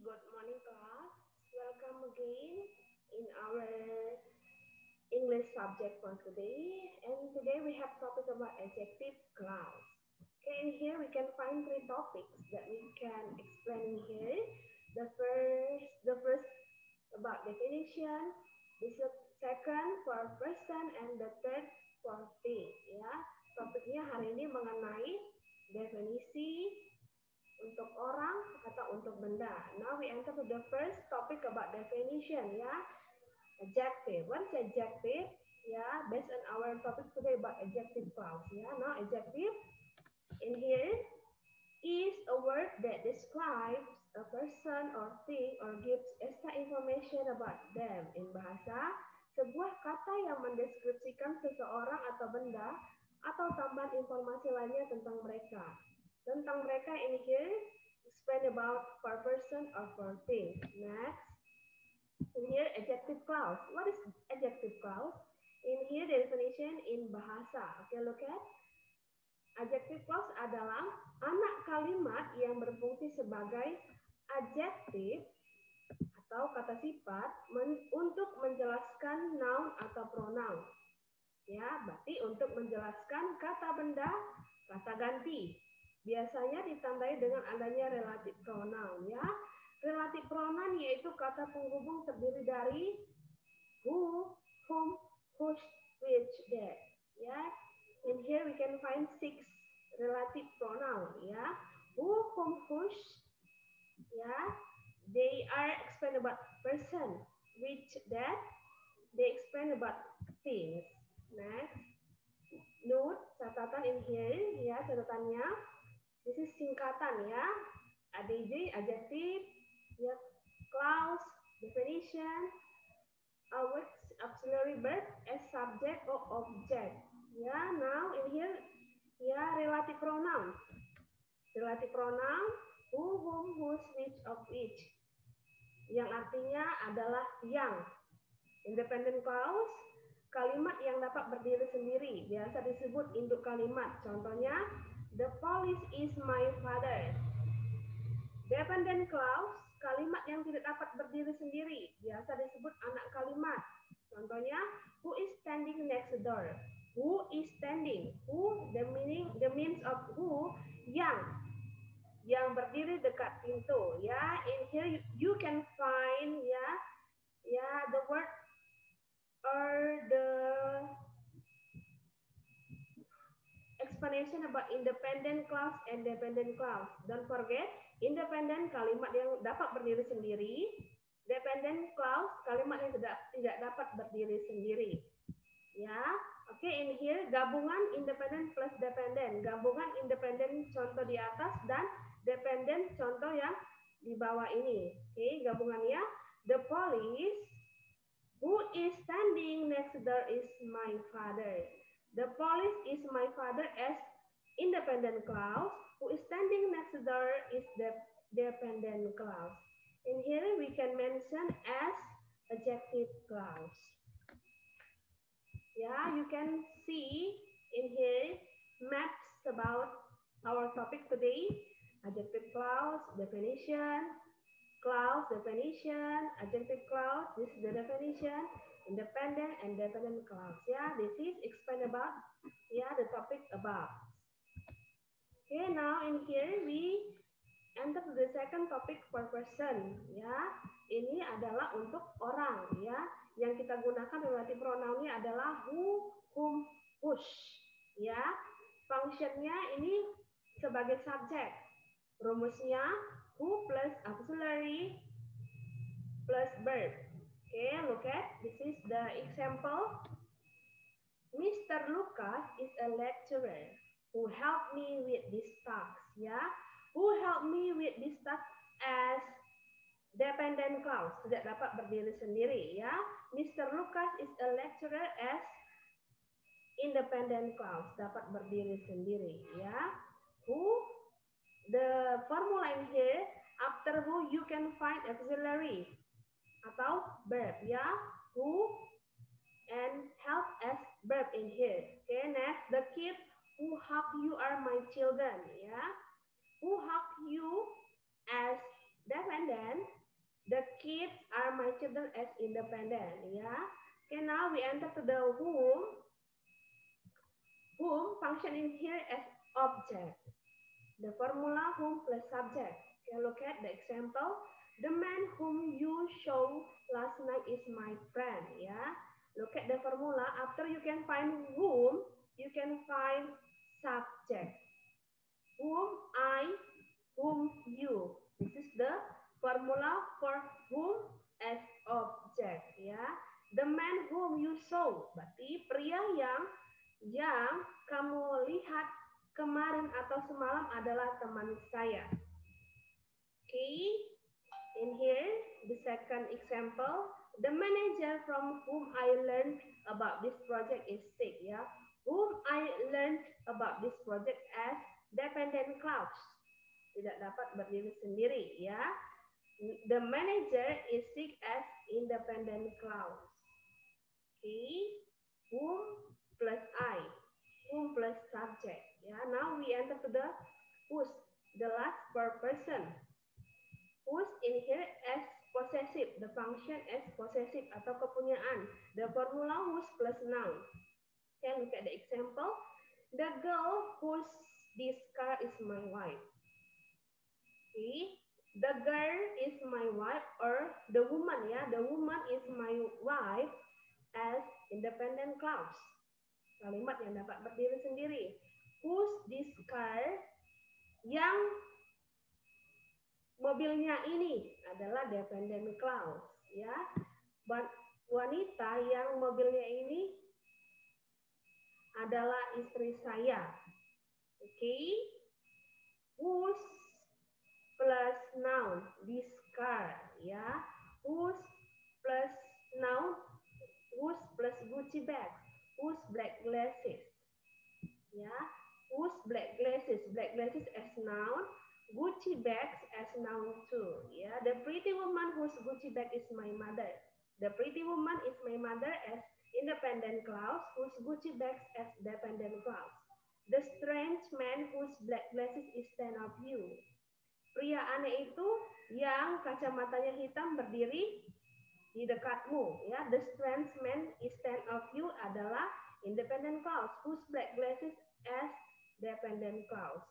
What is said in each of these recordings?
Good morning, class. Welcome again in our English subject for today. And today we have topic about adjective clause. Okay, in here we can find three topics that we can explain here. The first about definition, the second for person, and the third for thing. Ya, topiknya hari ini mengenai definisi untuk orang atau untuk benda. Now we enter to the first topic about definition, ya. Adjective. What is adjective? Ya, based on our topic today about adjective clause. Ya, now adjective in here is a word that describes a person or thing or gives extra information about them. In bahasa, sebuah kata yang mendeskripsikan seseorang atau benda atau tambahan informasi lainnya tentang mereka. Tentang mereka in here, explain about per person or per thing. Next, in here adjective clause. What is adjective clause? In here definition in bahasa. Okay, look at. Adjective clause adalah anak kalimat yang berfungsi sebagai adjektif atau kata sifat untuk menjelaskan noun atau pronoun. Ya, berarti untuk menjelaskan kata benda, kata ganti. Biasanya ditandai dengan adanya relative pronoun, ya. Relative pronoun yaitu kata penghubung terdiri dari who, whom, whose, which, that. Ya, in here we can find 6 relative pronoun, ya. Who, whom, whose, ya. They are explain about person, which, that. They explain about things. Next, note catatan in here, ya, catatannya. This is singkatan, ya. ADJ, adjective, ya, clause, definition, auxiliary verb as subject or object. Ya, now in here, ya, relative pronoun. Relative pronoun, who, whom, whose, which, of which. Yang artinya adalah yang. Independent clause, kalimat yang dapat berdiri sendiri. Biasa disebut induk kalimat. Contohnya, the police is my father. Dependent clause, kalimat yang tidak dapat berdiri sendiri. Biasa disebut anak kalimat. Contohnya, who is standing next door? Who is standing? Who, the means of who, yang berdiri dekat pintu. Ya, in here you can find the word or the explanation about independent clause and dependent clause. Don't forget, independent kalimat yang dapat berdiri sendiri, dependent clause kalimat yang tidak dapat berdiri sendiri. Ya, oke, in here gabungan independent plus dependent. Gabungan independent contoh di atas dan dependent contoh yang di bawah ini. Oke, gabungannya the police who is standing next door is my father. The police is my father as independent clause. Who is standing next door is the dependent clause. In here we can mention as adjective clause. Yeah, you can see in here maps about our topic today. Adjective clause, definition, clause, definition, adjective clause, this is the definition, independent and dependent clause. Yeah, this is explain about the topic above. Okay, now in here we enter to the second topic per person. Ya, ini adalah untuk orang. Ya, yang kita gunakan relative pronounnya adalah who, whom, whose. Ya, functionnya ini sebagai subjek. Rumusnya who plus auxiliary plus verb. Okay, look at this is the example. Mr. Lucas is a lecturer who helped me with this task. Ya, who helped me with this task as dependent clause, tidak dapat berdiri sendiri. Ya, Mr. Lucas is a lecturer as independent clause, dapat berdiri sendiri. Ya, who, the formula in here, after who you can find auxiliary atau verb. Ya, who and help as verb in here. Okay, next, the kids who help you are my children. Ya, who help you as independent. The kids are my children as independent. Yeah. Okay, now we enter to the whom. Whom function in here as object. The formula whom plus subject. Okay, look at the example. The man whom you saw last night is my friend. Yeah. Look at the formula. After you can find whom, you can find subject. Whom I, whom you. This is the formula for whom as object. Ya, the man whom you saw. Berarti pria yang kamu lihat kemarin atau semalam adalah teman saya. Okay, in here the second example, the manager from whom I learned about this project is sick. Ya, whom I learned about this project as dependent clause, tidak dapat berdiri sendiri. Ya, the manager is sick as independent clause. Okay, whom plus I, whom plus subject. Ya, now we enter to the whose, the last per person. Whose in here as possessive, the function as possessive atau kepunyaan. The formula whose plus noun. Okay, look at the example. The girl whose this car is my wife. Okay, the girl is my wife, or the woman, ya, the woman is my wife as independent clause. Kalimat yang dapat berdiri sendiri. Whose this car, yang mobilnya ini adalah dependent clause, ya. Wanita yang mobilnya ini adalah istri saya. Oke. Okay. Whose plus noun, this car, ya. Whose plus noun, whose plus Gucci bag, whose black glasses, ya. Whose black glasses as noun, Gucci bags as noun too. Yeah, the pretty woman whose Gucci bag is my mother. The pretty woman is my mother as independent clause, whose Gucci bags as dependent clause. The strange man whose black glasses is stand of you. Pria aneh itu yang kacamatanya hitam berdiri di dekatmu. Ya, the strange man is stand of you adalah independent clause, whose black glasses as dependent clause.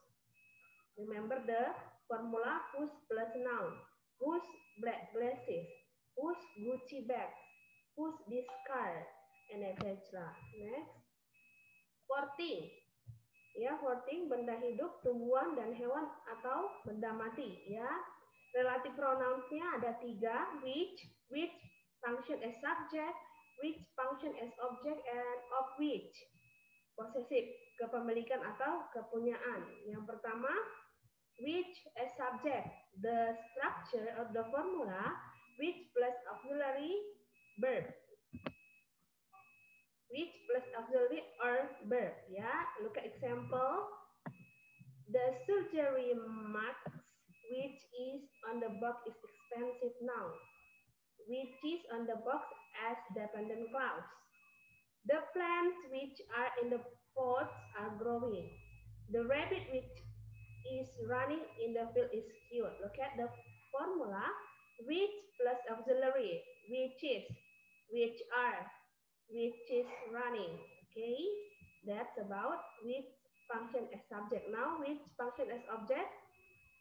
Remember the formula whose plus noun, whose black glasses, whose Gucci bag, whose this car, and etc. Next, 14. Ya, 14 benda hidup, tumbuhan dan hewan atau benda mati. Ya, relative pronounsnya ada 3, which function as subject, which function as object, and of which possessive, kepemilikan atau kepunyaan. Yang pertama, which as subject, the structure of the formula, which plus auxiliary verb. Which plus auxiliary or verb. Ya, look at example. The surgery mask which is on the box is expensive now. Which is on the box as dependent clause. The plants which are in the pots are growing. The rabbit which is running in the field is cute. Look at the formula. Which plus auxiliary, which is, which are, which is running. Okay, that's about which function as subject. Now, which function as object?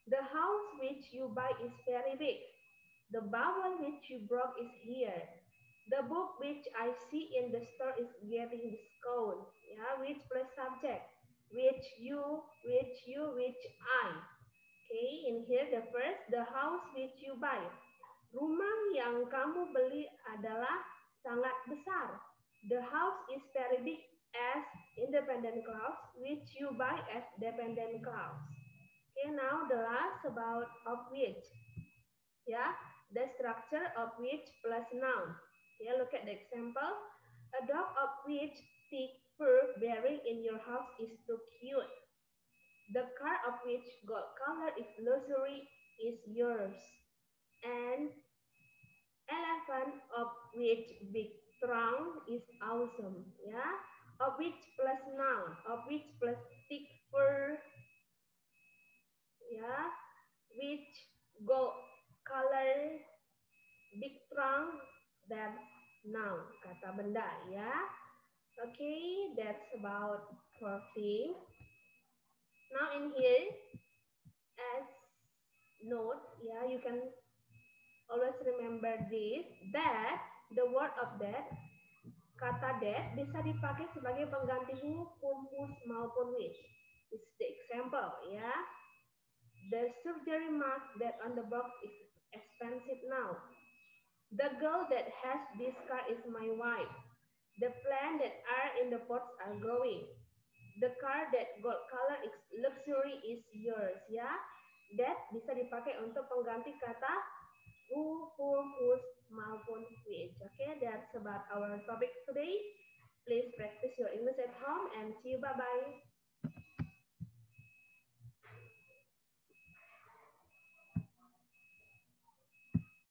The house which you buy is very big. The bowel which you broke is here. The book which I see in the store is getting discount. Yeah, which plus subject? Which you, which I. Okay, in here the first, the house which you buy. Rumah yang kamu beli adalah sangat besar. The house is very big as independent clause, which you buy as dependent clause. Okay, now the last about of which. Yeah, the structure of which plus noun. Yeah, look at the example. A dog of which thick fur bearing in your house is too cute. The car of which gold color is luxury is yours. And elephant of which big trunk is awesome. Yeah, of which plus noun, of which plus thick fur. Yeah, which gold color big trunk, that's noun, kata benda ya. Okay, that's about 14. Now in here, as note, yeah, you can always remember this, that the word of that, kata that bisa dipakai sebagai pengganti who, whom, whose maupun which. This is the example, ya. The surgery mask that on the box is expensive now. The girl that has this car is my wife. The plant that are in the pots are growing. The car that gold color is luxury is yours, ya. That bisa dipakai untuk pengganti kata who, whose maupun which. Okay, that's about our topic today. Please practice your English at home and see you. Bye bye.